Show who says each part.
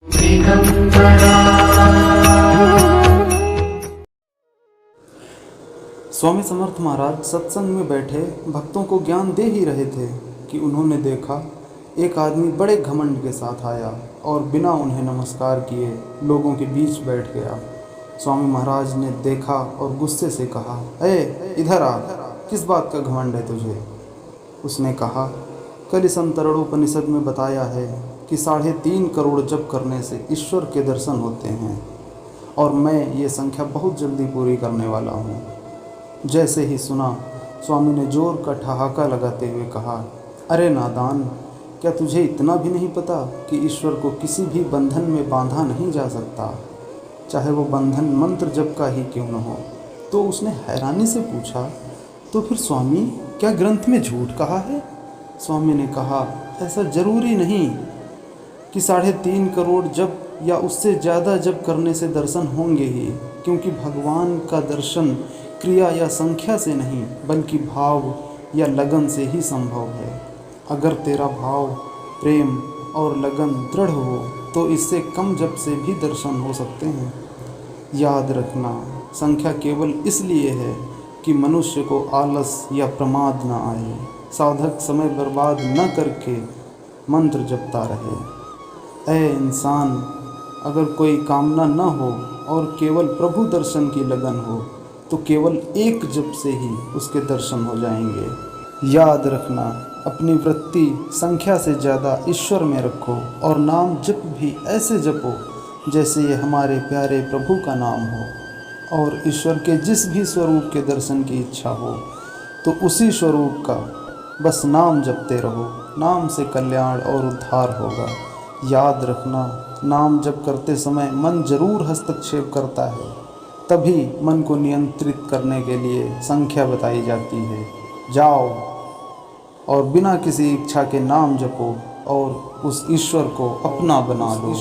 Speaker 1: स्वामी समर्थ महाराज सत्संग में बैठे भक्तों को ज्ञान दे ही रहे थे कि उन्होंने देखा एक आदमी बड़े घमंड के साथ आया और बिना उन्हें नमस्कार किए लोगों के बीच बैठ गया। स्वामी महाराज ने देखा और गुस्से से कहा, ए इधर आ, किस बात का घमंड है तुझे? उसने कहा, कल इस अंतरड़ोपनिषद में बताया है कि 3.5 करोड़ जप करने से ईश्वर के दर्शन होते हैं और मैं ये संख्या बहुत जल्दी पूरी करने वाला हूँ। जैसे ही सुना, स्वामी ने जोर का ठहाका लगाते हुए कहा, अरे नादान, क्या तुझे इतना भी नहीं पता कि ईश्वर को किसी भी बंधन में बांधा नहीं जा सकता, चाहे वो बंधन मंत्र जप का ही क्यों न हो। तो उसने हैरानी से पूछा, तो फिर स्वामी क्या ग्रंथ में झूठ कहा है? स्वामी ने कहा, ऐसा जरूरी नहीं कि 3.5 करोड़ जप या उससे ज़्यादा जप करने से दर्शन होंगे ही, क्योंकि भगवान का दर्शन क्रिया या संख्या से नहीं बल्कि भाव या लगन से ही संभव है। अगर तेरा भाव, प्रेम और लगन दृढ़ हो तो इससे कम जप से भी दर्शन हो सकते हैं। याद रखना, संख्या केवल इसलिए है कि मनुष्य को आलस या प्रमाद न आए। साधक समय बर्बाद न करके मंत्र जपता रहे। ऐ इंसान, अगर कोई कामना न हो और केवल प्रभु दर्शन की लगन हो तो केवल एक जप से ही उसके दर्शन हो जाएंगे। याद रखना, अपनी वृत्ति संख्या से ज़्यादा ईश्वर में रखो और नाम जप भी ऐसे जपो जैसे ये हमारे प्यारे प्रभु का नाम हो। और ईश्वर के जिस भी स्वरूप के दर्शन की इच्छा हो तो उसी स्वरूप का बस नाम जपते रहो। नाम से कल्याण और उद्धार होगा। याद रखना, नाम जप करते समय मन जरूर हस्तक्षेप करता है, तभी मन को नियंत्रित करने के लिए संख्या बताई जाती है। जाओ और बिना किसी इच्छा के नाम जपो और उस ईश्वर को अपना बना लो।